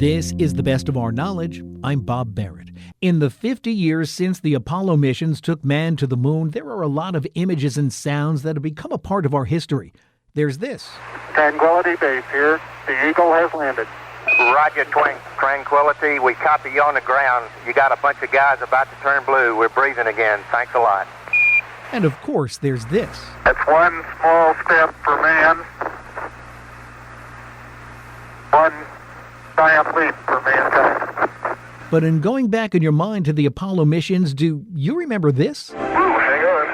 This is the best of our knowledge. I'm Bob Barrett. In the 50 years since the Apollo missions took man to the moon, there are a lot of images and sounds that have become a part of our history. There's this. Tranquility Base here. The Eagle has landed. Roger, Tranquility. We copy you on the ground. You got a bunch of guys about to turn blue. We're breathing again. Thanks a lot. And of course, there's this. It's one small step for man, one giant leap for mankind. But in going back in your mind to the Apollo missions, do you remember this? Ooh, hang on.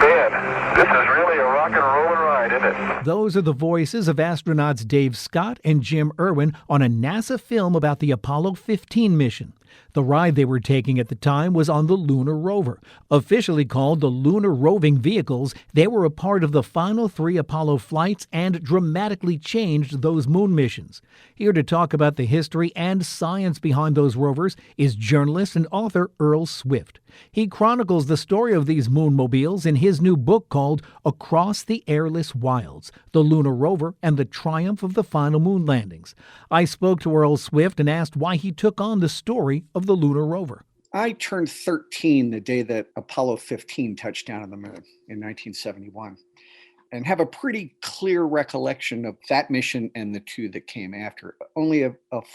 Man, this is really a rock and rollin' ride, isn't it? Those are the voices of astronauts Dave Scott and Jim Irwin on a NASA film about the Apollo 15 mission. The ride they were taking at the time was on the Lunar Rover. Officially called the Lunar Roving Vehicles, they were a part of the final 3 Apollo flights and dramatically changed those moon missions. Here to talk about the history and science behind those rovers is journalist and author Earl Swift. He chronicles the story of these moonmobiles in his new book called Across the Airless Wilds, The Lunar Rover and the Triumph of the Final Moon Landings. I spoke to Earl Swift and asked why he took on the story of the Lunar Rover. I turned 13 the day that Apollo 15 touched down on the moon in 1971, and have a pretty clear recollection of that mission and the 2 that came after. Only a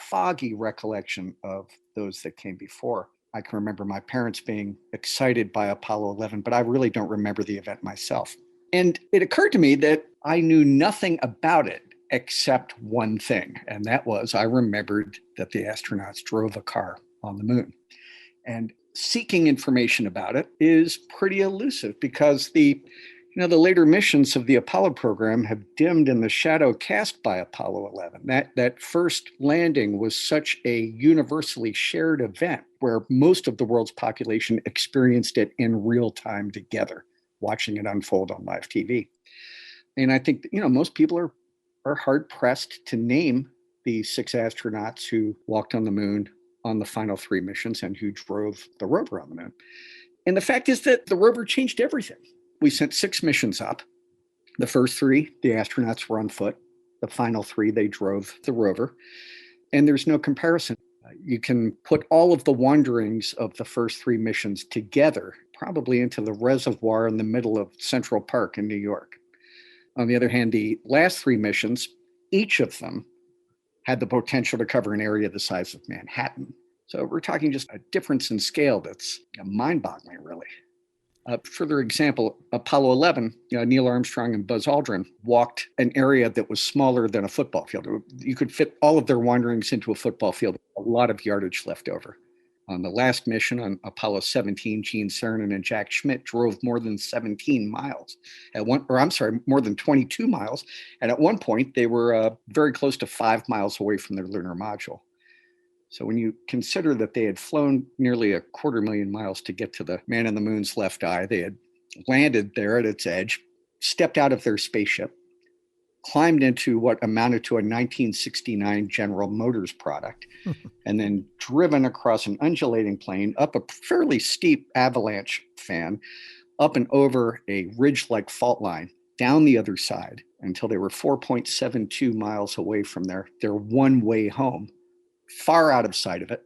foggy recollection of those that came before. I can remember my parents being excited by Apollo 11, but I really don't remember the event myself. And it occurred to me that I knew nothing about it except one thing, and that was I remembered that the astronauts drove a car on the moon. And seeking information about it is pretty elusive because the later missions of the Apollo program have dimmed in the shadow cast by Apollo 11. That first landing was such a universally shared event where most of the world's population experienced it in real time together, watching it unfold on live TV. And I think, most people are hard pressed to name the 6 astronauts who walked on the moon on the final 3 missions and who drove the rover on the moon. And the fact is that the rover changed everything. We sent 6 missions up. The first 3, the astronauts were on foot. The final 3, they drove the rover. And there's no comparison. You can put all of the wanderings of the first 3 missions together, probably into the reservoir in the middle of Central Park in New York. On the other hand, the last 3 missions, each of them had the potential to cover an area the size of Manhattan. So we're talking just a difference in scale that's mind-boggling, really. Further example, Apollo 11, Neil Armstrong and Buzz Aldrin walked an area that was smaller than a football field. You could fit all of their wanderings into a football field, a lot of yardage left over. On the last mission on Apollo 17, Gene Cernan and Jack Schmitt drove more than 17 miles. More than 22 miles. And at one point, they were very close to 5 miles away from their lunar module. So when you consider that they had flown nearly 250,000 miles to get to the man in the moon's left eye, they had landed there at its edge, stepped out of their spaceship, climbed into what amounted to a 1969 General Motors product, and then driven across an undulating plain, up a fairly steep avalanche fan, up and over a ridge-like fault line, down the other side, until they were 4.72 miles away from their one-way home, far out of sight of it.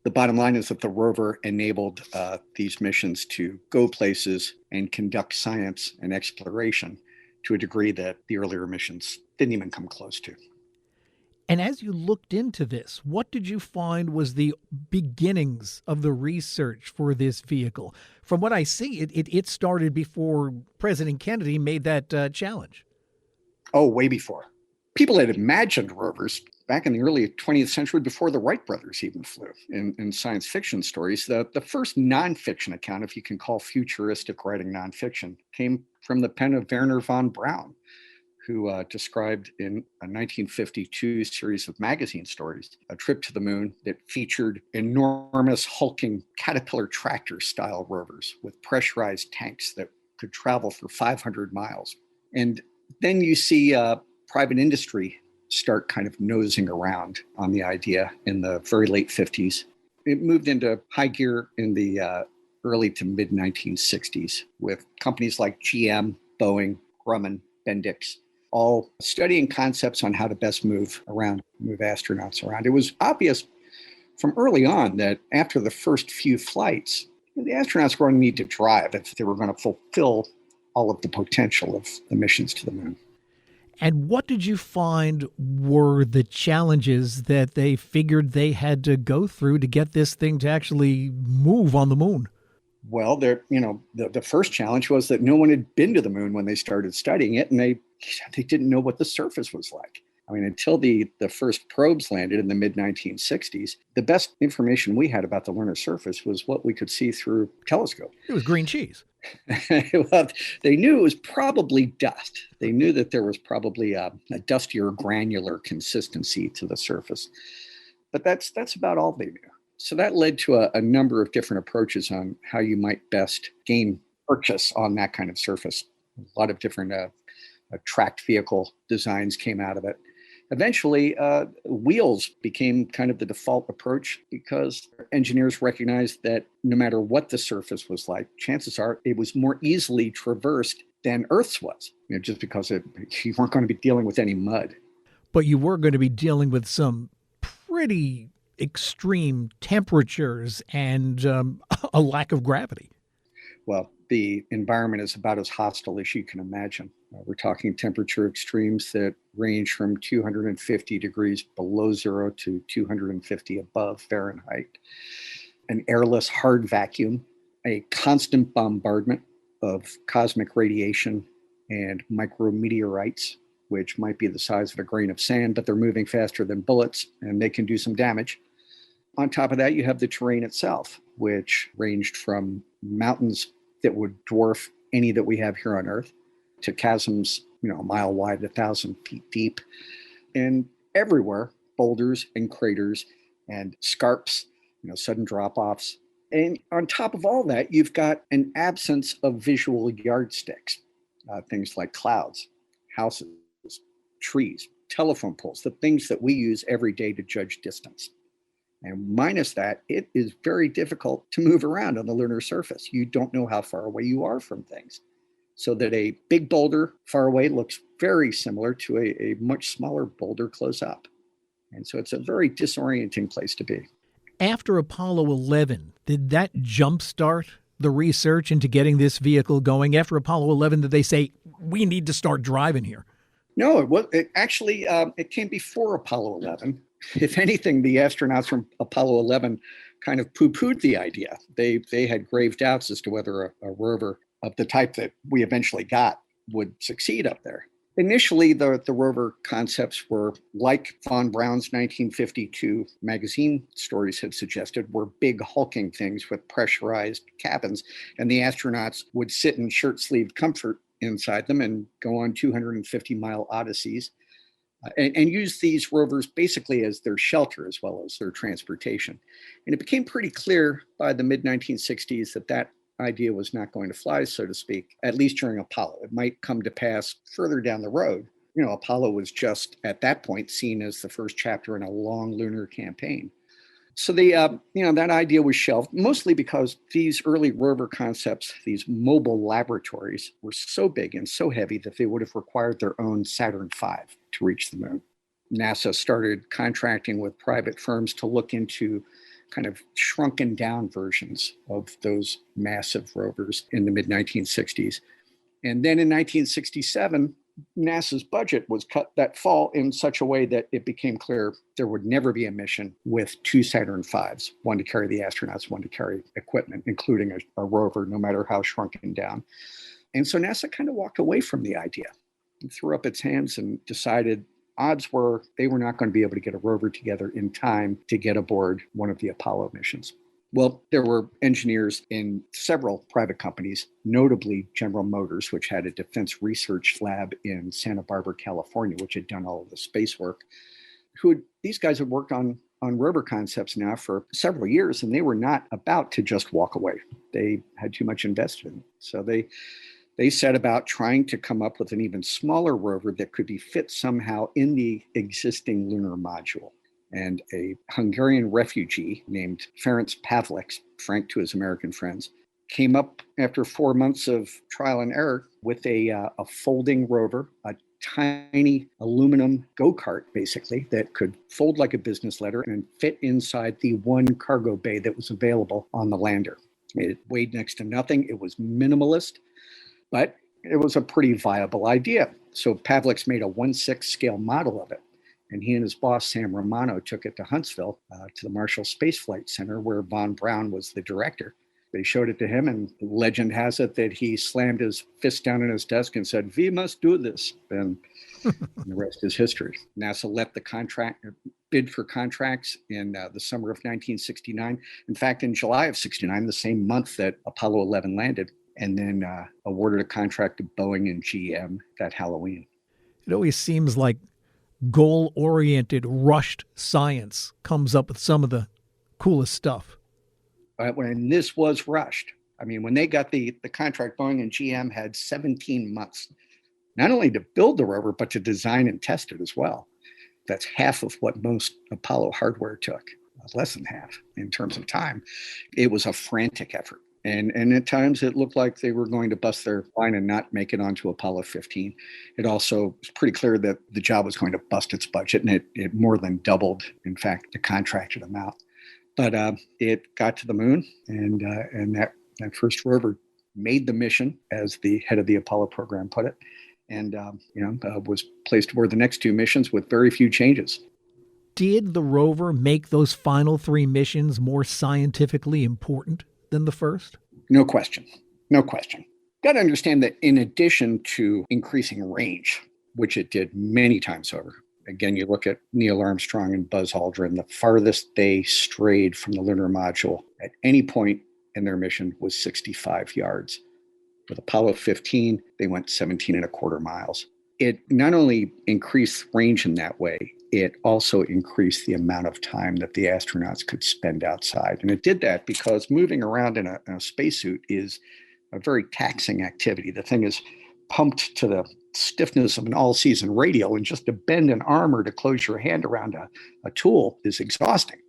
The bottom line is that the rover enabled these missions to go places and conduct science and exploration to a degree that the earlier missions didn't even come close to. And as you looked into this, what did you find was the beginnings of the research for this vehicle? From what I see, it started before President Kennedy made that challenge. Oh, way before. People had imagined rovers back in the early 20th century before the Wright brothers even flew in science fiction stories. The first nonfiction account, if you can call futuristic writing nonfiction, came from the pen of Wernher von Braun, who described in a 1952 series of magazine stories a trip to the moon that featured enormous hulking Caterpillar tractor-style rovers with pressurized tanks that could travel for 500 miles. And then you see private industry start kind of nosing around on the idea in the very late 50s. It moved into high gear in the early to mid 1960s with companies like GM, Boeing, Grumman, Bendix all studying concepts on how to best move astronauts around. It was obvious from early on that after the first few flights, the astronauts were going to need to drive if they were going to fulfill all of the potential of the missions to the moon. And what did you find were the challenges that they figured they had to go through to get this thing to actually move on the moon? Well, the first challenge was that no one had been to the moon when they started studying it, and they didn't know what the surface was like. I mean, until the first probes landed in the mid-1960s, the best information we had about the lunar surface was what we could see through telescope. It was green cheese. Well, they knew it was probably dust. They knew that there was probably a dustier, granular consistency to the surface. But that's about all they knew. So that led to a number of different approaches on how you might best gain purchase on that kind of surface. A lot of different tracked vehicle designs came out of it. Eventually, wheels became kind of the default approach because engineers recognized that no matter what the surface was like, chances are it was more easily traversed than Earth's was, just because you weren't going to be dealing with any mud. But you were going to be dealing with some pretty extreme temperatures and a lack of gravity. Well, the environment is about as hostile as you can imagine. We're talking temperature extremes that range from 250 degrees below zero to 250 above Fahrenheit. An airless hard vacuum, a constant bombardment of cosmic radiation and micrometeorites, which might be the size of a grain of sand, but they're moving faster than bullets and they can do some damage. On top of that, you have the terrain itself, which ranged from mountains that would dwarf any that we have here on Earth to chasms, a mile wide, 1,000 feet deep, and everywhere, boulders and craters and scarps, sudden drop-offs. And on top of all that, you've got an absence of visual yardsticks, things like clouds, houses, trees, telephone poles, the things that we use every day to judge distance. And minus that, it is very difficult to move around on the lunar surface. You don't know how far away you are from things. So that a big boulder far away looks very similar to a much smaller boulder close up. And so it's a very disorienting place to be. After Apollo 11, did that jumpstart the research into getting this vehicle going? After Apollo 11, did they say, we need to start driving here? No, it came before Apollo 11. If anything, the astronauts from Apollo 11 kind of poo-pooed the idea. They had grave doubts as to whether a rover of the type that we eventually got would succeed up there. Initially, the rover concepts were like Von Braun's 1952 magazine stories had suggested, were big hulking things with pressurized cabins, and the astronauts would sit in shirt-sleeved comfort inside them and go on 250-mile odysseys and use these rovers basically as their shelter as well as their transportation. And it became pretty clear by the mid-1960s that idea was not going to fly, so to speak, at least during Apollo. It might come to pass further down the road. Apollo was just at that point seen as the first chapter in a long lunar campaign. So that idea was shelved, mostly because these early rover concepts, these mobile laboratories, were so big and so heavy that they would have required their own Saturn V to reach the moon. NASA started contracting with private firms to look into kind of shrunken down versions of those massive rovers in the mid-1960s. And then in 1967, NASA's budget was cut that fall in such a way that it became clear there would never be a mission with two Saturn Vs, one to carry the astronauts, one to carry equipment, including a rover, no matter how shrunken down. And so NASA kind of walked away from the idea and threw up its hands and decided odds were they were not going to be able to get a rover together in time to get aboard one of the Apollo missions. Well, there were engineers in several private companies, notably General Motors, which had a defense research lab in Santa Barbara, California, which had done all of the space work. These guys had worked on rover concepts now for several years, and they were not about to just walk away. They had too much invested in it. So they set about trying to come up with an even smaller rover that could be fit somehow in the existing lunar module. And a Hungarian refugee named Ferenc Pavlik, Frank to his American friends, came up after 4 months of trial and error with a folding rover, a tiny aluminum go-kart, basically, that could fold like a business letter and fit inside the one cargo bay that was available on the lander. It weighed next to nothing. It was minimalist, but it was a pretty viable idea. So Pavlik's made a 1/6 scale model of it. And he and his boss, Sam Romano, took it to Huntsville, to the Marshall Space Flight Center, where Von Braun was the director. They showed it to him, and legend has it that he slammed his fist down on his desk and said, "We must do this." And the rest is history. NASA let the bid for contracts in the summer of 1969. In fact, in July of 69, the same month that Apollo 11 landed, and then awarded a contract to Boeing and GM that Halloween. It always seems like goal-oriented, rushed science comes up with some of the coolest stuff. When this was rushed, I mean, when they got the contract, Boeing and GM had 17 months, not only to build the rover, but to design and test it as well. That's half of what most Apollo hardware took, less than half in terms of time. It was a frantic effort. And at times it looked like they were going to bust their line and not make it onto Apollo 15. It also was pretty clear that the job was going to bust its budget, and it more than doubled, in fact, the contracted amount. But it got to the moon, and that first rover made the mission, as the head of the Apollo program put it, and was placed aboard the next two missions with very few changes. Did the rover make those final 3 missions more scientifically important than the first? No question. No question. Got to understand that in addition to increasing range, which it did many times over, again, you look at Neil Armstrong and Buzz Aldrin, the farthest they strayed from the lunar module at any point in their mission was 65 yards. With Apollo 15, they went 17 and a quarter miles. It not only increased range in that way, it also increased the amount of time that the astronauts could spend outside. And it did that because moving around in a spacesuit is a very taxing activity. The thing is pumped to the stiffness of an all-season radial, and just to bend an arm or to close your hand around a tool is exhausting.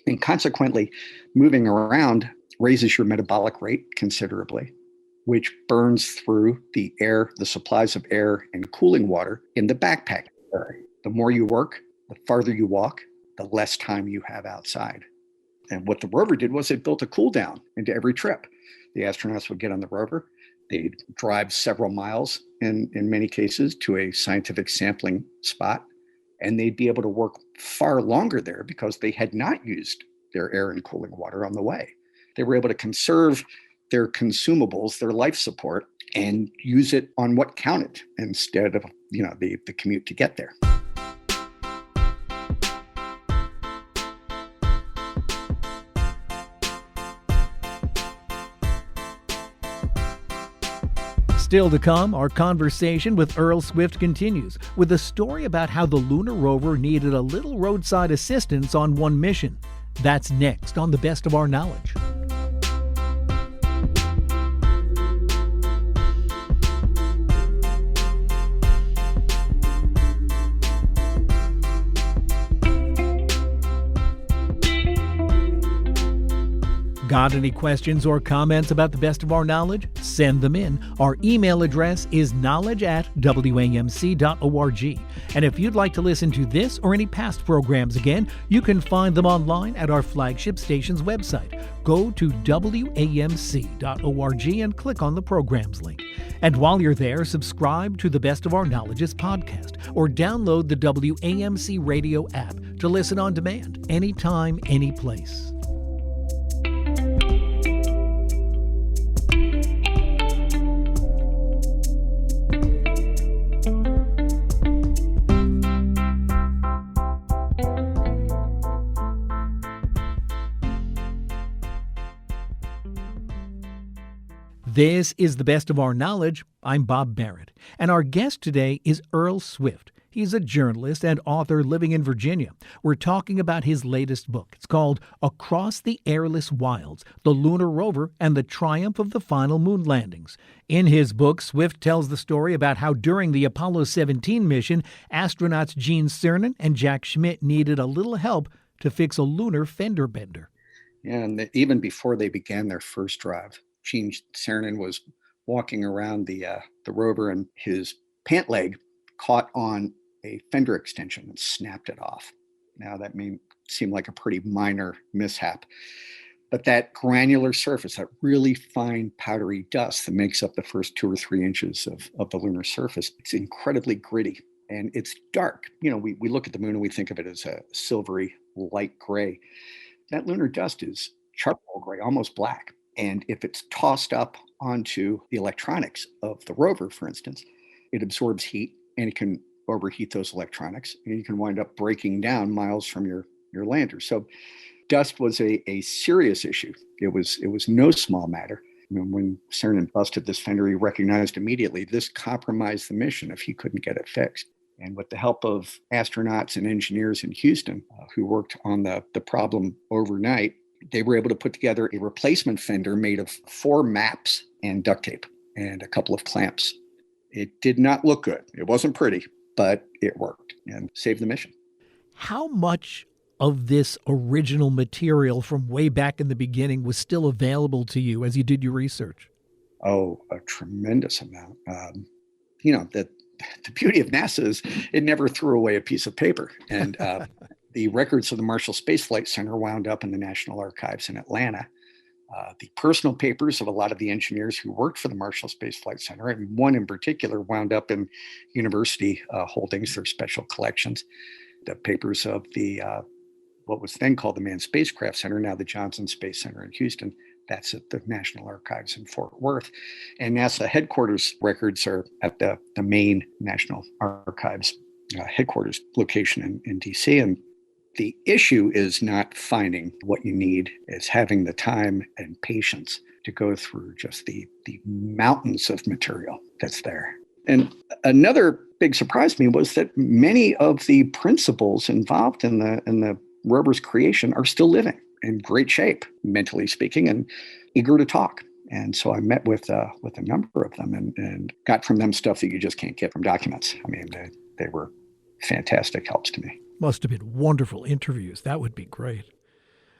And consequently, moving around raises your metabolic rate considerably, which burns through the air, the supplies of air and cooling water in the backpack area. The more you work, the farther you walk, the less time you have outside. And what the rover did was it built a cool down into every trip. The astronauts would get on the rover. They'd drive several miles in many cases to a scientific sampling spot, and they'd be able to work far longer there because they had not used their air and cooling water on the way. They were able to conserve their consumables, their life support, and use it on what counted instead of the commute to get there. Still to come, our conversation with Earl Swift continues with a story about how the lunar rover needed a little roadside assistance on one mission. That's next on The Best of Our Knowledge. Got any questions or comments about The Best of Our Knowledge? Send them in. Our email address is knowledge@wamc.org. And if you'd like to listen to this or any past programs again, you can find them online at our flagship station's website. Go to wamc.org and click on the programs link. And while you're there, subscribe to the Best of Our Knowledge's podcast or download the WAMC radio app to listen on demand, anytime, any place. This is The Best of Our Knowledge. I'm Bob Barrett, and our guest today is Earl Swift. He's a journalist and author living in Virginia. We're talking about his latest book. It's called Across the Airless Wilds, The Lunar Rover and the Triumph of the Final Moon Landings. In his book, Swift tells the story about how during the Apollo 17 mission, astronauts Gene Cernan and Jack Schmitt needed a little help to fix a lunar fender bender. Yeah, and even before they began their first drive, Gene Cernan was walking around the rover, and his pant leg caught on a fender extension and snapped it off. Now, that may seem like a pretty minor mishap, but that granular surface, that really fine powdery dust that makes up the first 2 or 3 inches of the lunar surface, it's incredibly gritty and it's dark. We look at the moon and we think of it as a silvery light gray. That lunar dust is charcoal gray, almost black. And if it's tossed up onto the electronics of the rover, for instance, it absorbs heat and it can overheat those electronics, and you can wind up breaking down miles from your lander. So dust was a serious issue. It was no small matter. When Cernan busted this fender, he recognized immediately this compromised the mission if he couldn't get it fixed. And with the help of astronauts and engineers in Houston who worked on the problem overnight, they were able to put together a replacement fender made of 4 maps and duct tape and a couple of clamps. It did not look good. It wasn't pretty, but it worked and saved the mission. How much of this original material from way back in the beginning was still available to you as you did your research? Oh, a tremendous amount. The beauty of NASA is it never threw away a piece of paper. And the records of the Marshall Space Flight Center wound up in the National Archives in Atlanta. The personal papers of a lot of the engineers who worked for the Marshall Space Flight Center, and one in particular, wound up in university holdings, their special collections. The papers of the what was then called the Manned Spacecraft Center, now the Johnson Space Center in Houston. That's at the National Archives in Fort Worth. And NASA headquarters records are at the main National Archives headquarters location in DC. And the issue is not finding what you need, it's having the time and patience to go through just the mountains of material that's there. And another big surprise to me was that many of the principals involved in the rover's creation are still living in great shape, mentally speaking, and eager to talk. And so I met with a number of them and got from them stuff that you just can't get from documents. I mean, they were fantastic helps to me. Must have been wonderful interviews. That would be great.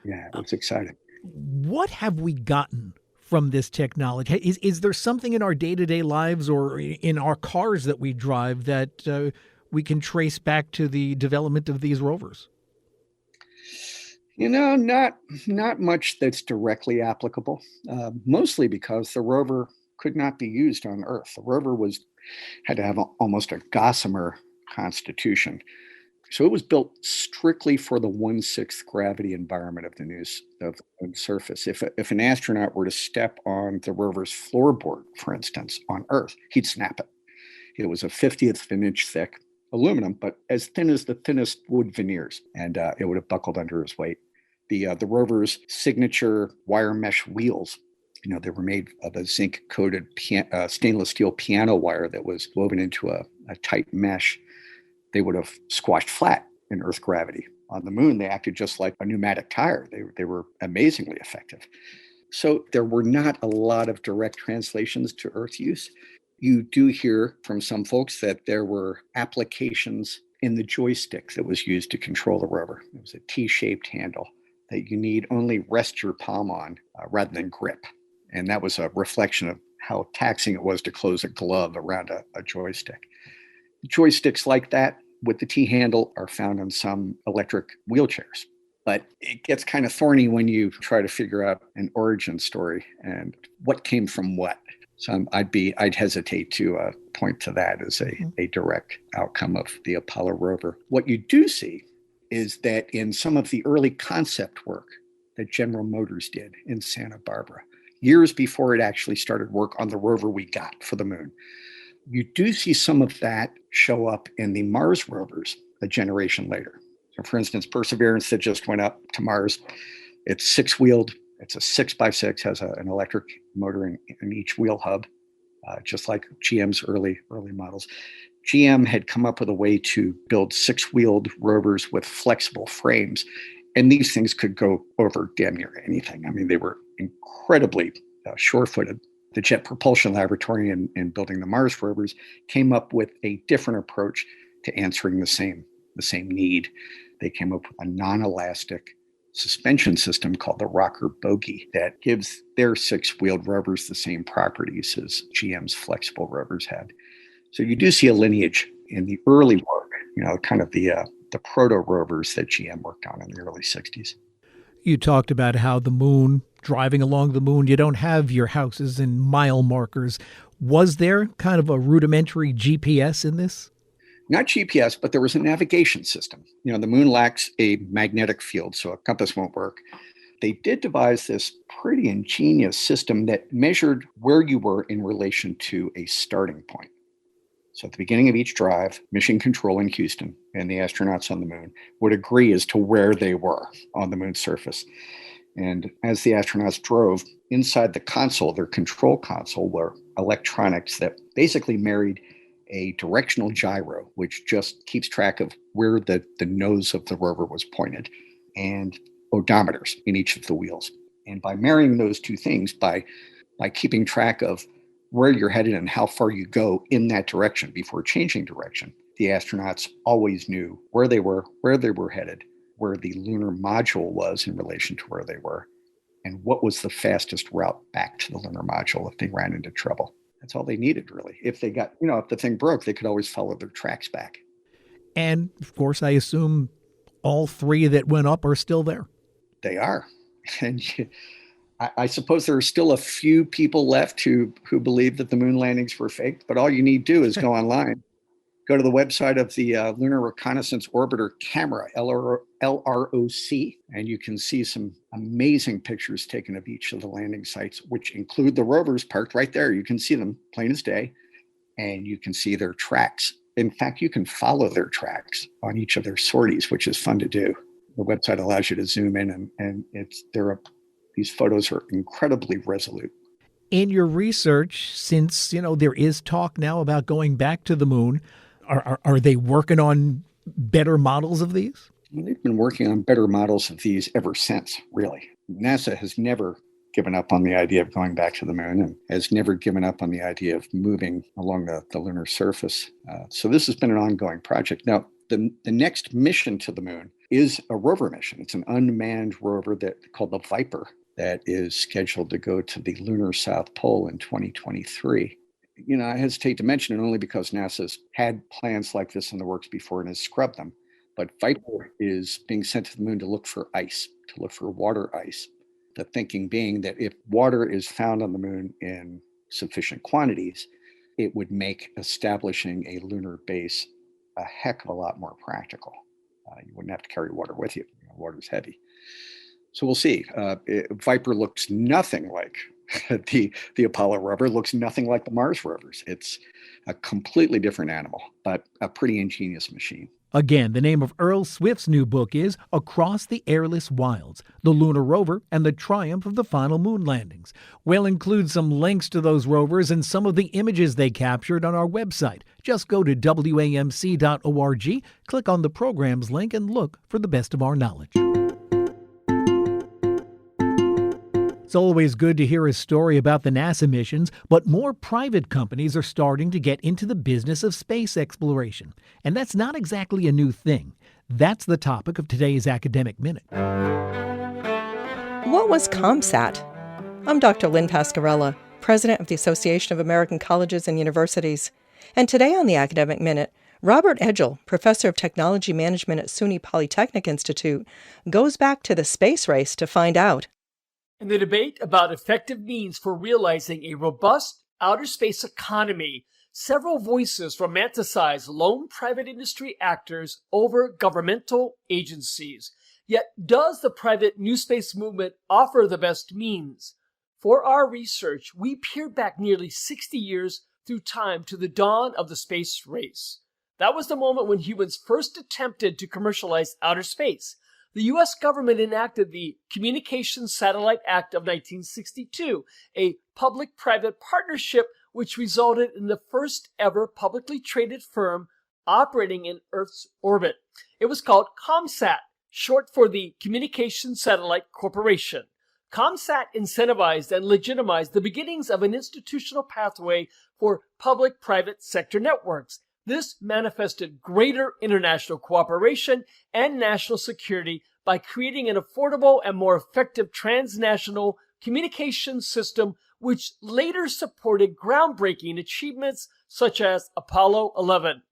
Yeah, it was exciting. What have we gotten from this technology? Is there something in our day-to-day lives or in our cars that we drive that we can trace back to the development of these rovers? Not much that's directly applicable, mostly because the rover could not be used on Earth. The rover had to have almost a gossamer constitution. So it was built strictly for the 1/6 gravity environment of the moon surface. If an astronaut were to step on the rover's floorboard, for instance, on Earth, he'd snap it. It was a 50th of an inch thick aluminum, but as thin as the thinnest wood veneers, and it would have buckled under his weight. The rover's signature wire mesh wheels, they were made of a zinc-coated stainless steel piano wire that was woven into a tight mesh. They would have squashed flat in Earth gravity. On the moon, they acted just like a pneumatic tire. They were amazingly effective. So there were not a lot of direct translations to Earth use. You do hear from some folks that there were applications in the joystick that was used to control the rover. It was a T-shaped handle that you need only rest your palm on rather than grip. And that was a reflection of how taxing it was to close a glove around a joystick. Joysticks like that with the T-handle are found on some electric wheelchairs. But it gets kind of thorny when you try to figure out an origin story and what came from what. So I'd hesitate to point to that as a direct outcome of the Apollo rover. What you do see is that in some of the early concept work that General Motors did in Santa Barbara, years before it actually started work on the rover we got for the moon, you do see some of that show up in the Mars rovers a generation later. So for instance, Perseverance that just went up to Mars, it's 6-wheeled. It's a 6x6, has an electric motor in each wheel hub, just like GM's early models. GM had come up with a way to build 6-wheeled rovers with flexible frames. And these things could go over damn near anything. I mean, they were incredibly sure-footed. The Jet Propulsion Laboratory in building the Mars rovers came up with a different approach to answering the same need. They came up with a non-elastic suspension system called the rocker bogie that gives their 6-wheeled rovers the same properties as GM's flexible rovers had. So you do see a lineage in the early work, kind of the proto-rovers that GM worked on in the early 60s. You talked about how the moon, driving along the moon, you don't have your houses and mile markers. Was there kind of a rudimentary GPS in this? Not GPS, but there was a navigation system. The moon lacks a magnetic field, so a compass won't work. They did devise this pretty ingenious system that measured where you were in relation to a starting point. So at the beginning of each drive, Mission Control in Houston and the astronauts on the moon would agree as to where they were on the moon's surface. And as the astronauts drove, inside the console, their control console, were electronics that basically married a directional gyro, which just keeps track of where the nose of the rover was pointed, and odometers in each of the wheels. And by marrying those two things, by keeping track of where you're headed and how far you go in that direction before changing direction, the astronauts always knew where they were headed, where the lunar module was in relation to where they were, and what was the fastest route back to the lunar module if they ran into trouble. That's all they needed, really. If they got, if the thing broke, they could always follow their tracks back. And of course, I assume all three that went up are still there. They are. And I suppose there are still a few people left who believe that the moon landings were faked, but all you need to do is go online, go to the website of the Lunar Reconnaissance Orbiter Camera, LROC, and you can see some amazing pictures taken of each of the landing sites, which include the rovers parked right there. You can see them plain as day, and you can see their tracks. In fact, you can follow their tracks on each of their sorties, which is fun to do. The website allows you to zoom in, and these photos are incredibly resolute. In your research, since there is talk now about going back to the moon, are they working on better models of these? They've been working on better models of these ever since, really. NASA has never given up on the idea of going back to the moon and has never given up on the idea of moving along the lunar surface. So this has been an ongoing project. Now, the next mission to the moon is a rover mission. It's an unmanned rover called the Viper that is scheduled to go to the lunar South Pole in 2023. I hesitate to mention it only because NASA's had plans like this in the works before and has scrubbed them. But Viper is being sent to the moon to look for ice, to look for water ice. The thinking being that if water is found on the moon in sufficient quantities, it would make establishing a lunar base a heck of a lot more practical. You wouldn't have to carry water with you. Water's heavy. So we'll see. Viper looks nothing like the Apollo rover, looks nothing like the Mars rovers. It's a completely different animal, but a pretty ingenious machine. Again, the name of Earl Swift's new book is Across the Airless Wilds, The Lunar Rover and the Triumph of the Final Moon Landings. We'll include some links to those rovers and some of the images they captured on our website. Just go to wamc.org, click on the programs link, and look for the best of our knowledge. It's always good to hear a story about the NASA missions, but more private companies are starting to get into the business of space exploration. And that's not exactly a new thing. That's the topic of today's Academic Minute. What was ComSat? I'm Dr. Lynn Pascarella, president of the Association of American Colleges and Universities. And today on the Academic Minute, Robert Edgell, professor of technology management at SUNY Polytechnic Institute, goes back to the space race to find out. In the debate about effective means for realizing a robust outer space economy, several voices romanticize lone private industry actors over governmental agencies. Yet, does the private new space movement offer the best means? For our research, we peered back nearly 60 years through time to the dawn of the space race. That was the moment when humans first attempted to commercialize outer space. The U.S. government enacted the Communications Satellite Act of 1962, a public-private partnership which resulted in the first ever publicly traded firm operating in Earth's orbit. It was called ComSat, short for the Communications Satellite Corporation. ComSat incentivized and legitimized the beginnings of an institutional pathway for public-private sector networks. This manifested greater international cooperation and national security by creating an affordable and more effective transnational communications system which later supported groundbreaking achievements such as Apollo 11.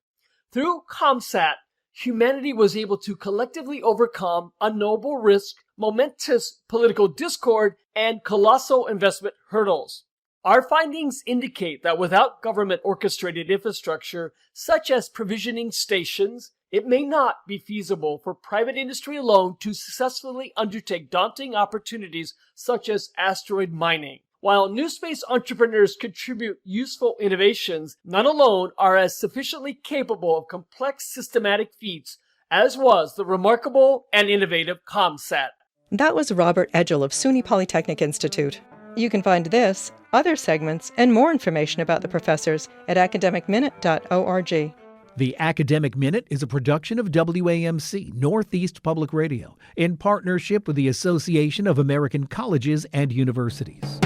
Through ComSat, humanity was able to collectively overcome unknowable risk, momentous political discord, and colossal investment hurdles. Our findings indicate that without government-orchestrated infrastructure, such as provisioning stations, it may not be feasible for private industry alone to successfully undertake daunting opportunities such as asteroid mining. While new space entrepreneurs contribute useful innovations, none alone are as sufficiently capable of complex systematic feats as was the remarkable and innovative ComSat. That was Robert Edgell of SUNY Polytechnic Institute. You can find this, other segments, and more information about the professors at academicminute.org. The Academic Minute is a production of WAMC, Northeast Public Radio, in partnership with the Association of American Colleges and Universities.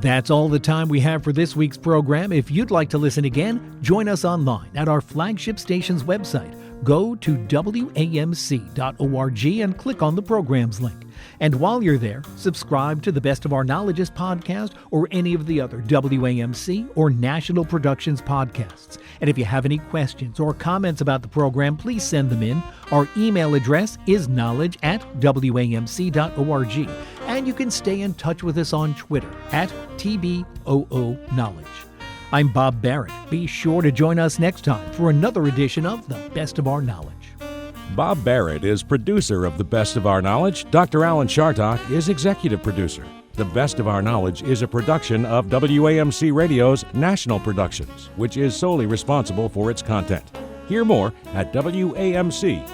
That's all the time we have for this week's program. If you'd like to listen again, join us online at our flagship station's website. Go to WAMC.org and click on the programs link. And while you're there, subscribe to the Best of Our Knowledges podcast or any of the other WAMC or National Productions podcasts. And if you have any questions or comments about the program, please send them in. Our email address is knowledge@WAMC.org. And you can stay in touch with us on Twitter at TBOO Knowledge. I'm Bob Barrett. Be sure to join us next time for another edition of The Best of Our Knowledge. Bob Barrett is producer of The Best of Our Knowledge. Dr. Alan Chartock is executive producer. The Best of Our Knowledge is a production of WAMC Radio's National Productions, which is solely responsible for its content. Hear more at WAMC.org.